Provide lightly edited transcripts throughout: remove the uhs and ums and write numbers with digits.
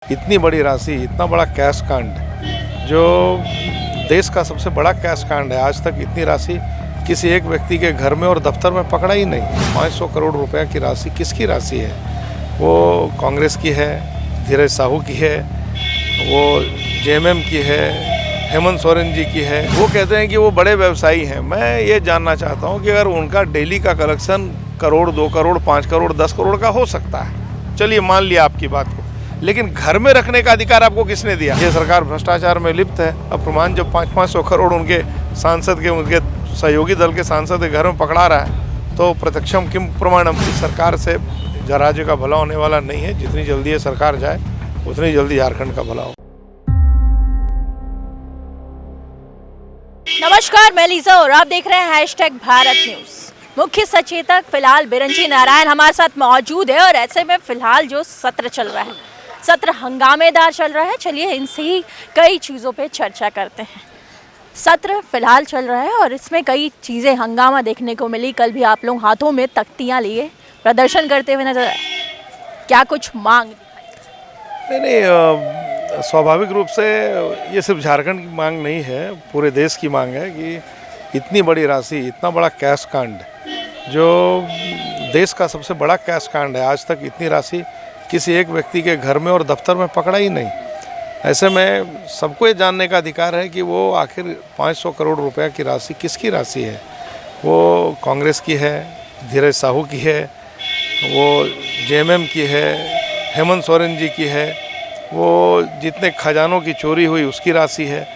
इतनी बड़ी राशि, इतना बड़ा कैश कांड जो देश का सबसे बड़ा कैश कांड है। आज तक इतनी राशि किसी एक व्यक्ति के घर में और दफ्तर में पकड़ा ही नहीं। 500 करोड़ रुपए की राशि किसकी राशि है? वो कांग्रेस की है, धीरज साहू की है, वो जेएमएम की है, हेमंत सोरेन जी की है। वो कहते हैं कि वो बड़े व्यवसायी हैं। मैं ये जानना चाहता हूँ कि अगर उनका डेली का कलेक्शन करोड़, 2 करोड़, 5 करोड़, 10 करोड़ का हो सकता है, चलिए मान लिया आपकी बात को, लेकिन घर में रखने का अधिकार आपको किसने दिया? ये सरकार भ्रष्टाचार में लिप्त है। अप्रमाण जब 500 करोड़ उनके सांसद के, उनके सहयोगी दल के सांसद के घर में पकड़ा रहा है, तो प्रत्यक्षम किम प्रमाणम। इस सरकार से राज्य का भला होने वाला नहीं है। जितनी जल्दी ये सरकार जाए उतनी जल्दी झारखंड का भला हो। नमस्कार, मैं लीजा और आप देख रहे हैं #भारत न्यूज। मुख्य सचेतक फिलहाल बिरंची नारायण हमारे साथ मौजूद है और ऐसे में फिलहाल जो सत्र चल रहा है, सत्र हंगामेदार चल रहा है। चलिए इनसे ही कई चीज़ों पे चर्चा करते हैं। सत्र फिलहाल चल रहा है और इसमें कई चीज़ें हंगामा देखने को मिली। कल भी आप लोग हाथों में तख्तियाँ लिए प्रदर्शन करते हुए नजर आए। क्या कुछ मांग? नहीं, स्वाभाविक रूप से ये सिर्फ झारखंड की मांग नहीं है, पूरे देश की मांग है कि इतनी बड़ी राशि, इतना बड़ा कैश कांड जो देश का सबसे बड़ा कैश कांड है। आज तक इतनी राशि किसी एक व्यक्ति के घर में और दफ्तर में पकड़ा ही नहीं। ऐसे में सबको ये जानने का अधिकार है कि वो आखिर 500 करोड़ रुपए की राशि किसकी राशि है। वो कांग्रेस की है, धीरज साहू की है, वो जेएमएम की है, हेमंत सोरेन जी की है, वो जितने खजानों की चोरी हुई उसकी राशि है,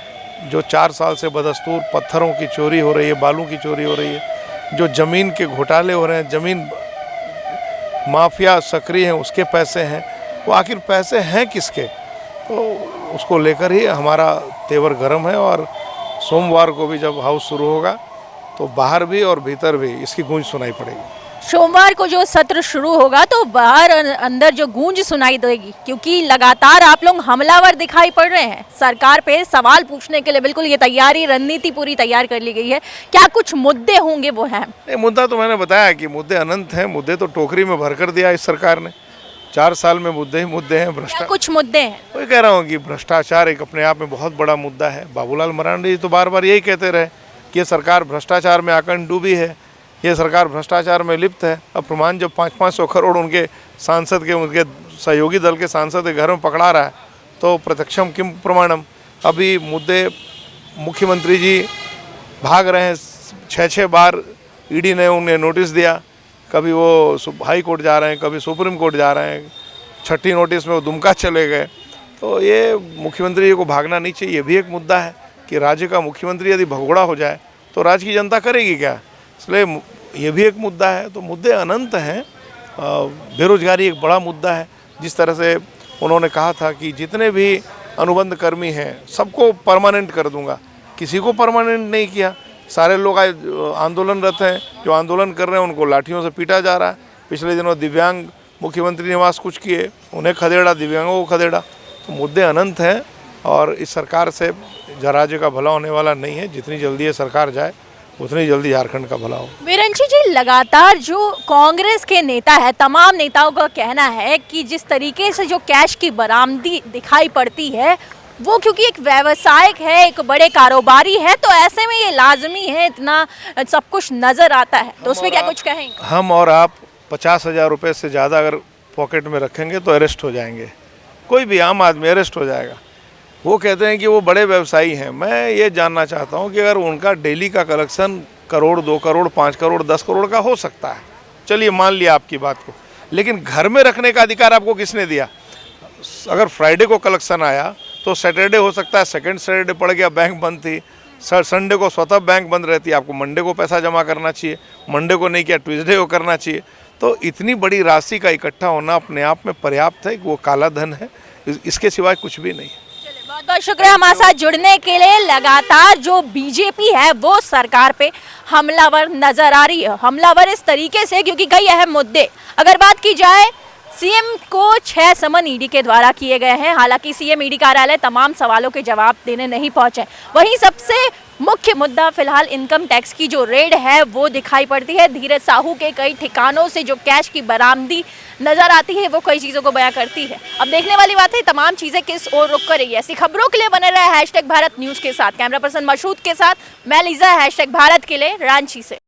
जो 4 साल से बदस्तूर पत्थरों की चोरी हो रही है, बालू की चोरी हो रही है, जो ज़मीन के घोटाले हो रहे हैं, ज़मीन माफिया सक्रिय हैं, उसके पैसे हैं। वो आखिर पैसे हैं किसके? तो उसको लेकर ही हमारा तेवर गर्म है। और सोमवार को भी जब हाउस शुरू होगा तो बाहर भी और भीतर भी इसकी गूंज सुनाई पड़ेगी। सोमवार को जो सत्र शुरू होगा तो बाहर अंदर जो गूंज सुनाई देगी, क्योंकि लगातार आप लोग हमलावर दिखाई पड़ रहे हैं। सरकार पे सवाल पूछने के लिए बिल्कुल ये तैयारी, रणनीति पूरी तैयार कर ली गई है। क्या कुछ मुद्दे होंगे वो हैं? मुद्दा तो मैंने बताया कि मुद्दे अनंत हैं। मुद्दे तो टोकरी में भर कर दिया इस सरकार ने। 4 साल में मुद्दे ही मुद्दे हैं। क्या कुछ मुद्दे हैं? वही कह रहा हूँ कि भ्रष्टाचार एक अपने आप में बहुत बड़ा मुद्दा है। बाबूलाल मरांडी तो बार बार यही कहते रहे कि ये सरकार भ्रष्टाचार में आकंठ डूबी है, ये सरकार भ्रष्टाचार में लिप्त है। अप्रमाण जब 500 करोड़ उनके सांसद के, उनके सहयोगी दल के सांसद के घर में पकड़ा रहा है, तो प्रत्यक्षम किम प्रमाणम। अभी मुद्दे मुख्यमंत्री जी भाग रहे हैं। 6 बार ईडी ने उन्हें नोटिस दिया। कभी वो हाई कोर्ट जा रहे हैं, कभी सुप्रीम कोर्ट जा रहे हैं। 6ठी नोटिस में वो दुमका चले गए। तो ये मुख्यमंत्री जी को भागना नहीं चाहिए। ये भी एक मुद्दा है कि राज्य का मुख्यमंत्री यदि भगोड़ा हो जाए तो राज्य की जनता करेगी क्या? इसलिए ये भी एक मुद्दा है। तो मुद्दे अनंत हैं। बेरोजगारी एक बड़ा मुद्दा है। जिस तरह से उन्होंने कहा था कि जितने भी अनुबंध कर्मी हैं सबको परमानेंट कर दूंगा, किसी को परमानेंट नहीं किया। सारे लोग आज आंदोलनरत हैं। जो आंदोलन कर रहे हैं उनको लाठियों से पीटा जा रहा है। पिछले दिनों दिव्यांग मुख्यमंत्री निवास कुछ किए, उन्हें खदेड़ा, दिव्यांगों को खदेड़ा। तो मुद्दे अनंत हैं और इस सरकार से राज्य का भला होने वाला नहीं है। जितनी जल्दी ये सरकार जाए उतनी जल्दी झारखंड का भला हो। बिरंची जी, लगातार जो कांग्रेस के नेता है, तमाम नेताओं का कहना है कि जिस तरीके से जो कैश की बरामदी दिखाई पड़ती है वो क्योंकि एक व्यवसायिक है, एक बड़े कारोबारी है, तो ऐसे में ये लाजमी है, इतना सब कुछ नजर आता है। तो उसमें क्या कुछ कहेंगे? हम और आप 50,000 रुपये से ज़्यादा अगर पॉकेट में रखेंगे तो अरेस्ट हो जाएंगे। कोई भी आम आदमी अरेस्ट हो जाएगा। वो कहते हैं कि वो बड़े व्यवसायी हैं। मैं ये जानना चाहता हूँ कि अगर उनका डेली का कलेक्शन करोड़, 2 करोड़, 5 करोड़, 10 करोड़ का हो सकता है, चलिए मान लिया आपकी बात को, लेकिन घर में रखने का अधिकार आपको किसने दिया? अगर फ्राइडे को कलेक्शन आया तो सैटरडे हो सकता है, सेकंड सैटरडे पड़ गया, बैंक बंद थी, संडे को स्वतः बैंक बंद रहती है, आपको मंडे को पैसा जमा करना चाहिए, मंडे को नहीं किया ट्यूसडे को करना चाहिए। तो इतनी बड़ी राशि का इकट्ठा होना अपने आप में पर्याप्त है कि वो काला धन है, इसके सिवाय कुछ भी नहीं। बहुत बहुत शुक्रिया हमारे साथ जुड़ने के लिए। लगातार जो बीजेपी है वो सरकार पे हमलावर नजर आ रही है। हमलावर इस तरीके से क्योंकि कई अहम मुद्दे, अगर बात की जाए सीएम को 6 समन ईडी के द्वारा किए गए हैं। हालांकि सीएम ईडी कार्यालय तमाम सवालों के जवाब देने नहीं पहुंचे। वहीं सबसे मुख्य मुद्दा फिलहाल इनकम टैक्स की जो रेड है वो दिखाई पड़ती है। धीरज साहू के कई ठिकानों से जो कैश की बरामदी नजर आती है वो कई चीज़ों को बयां करती है। अब देखने वाली बात है तमाम चीज़ें किस ओर रुख कर रही है। ऐसी खबरों के लिए बने रहे #भारत न्यूज़ के साथ। कैमरा पर्सन मशहूद के साथ मैं लीजा, #भारत के लिए रांची से।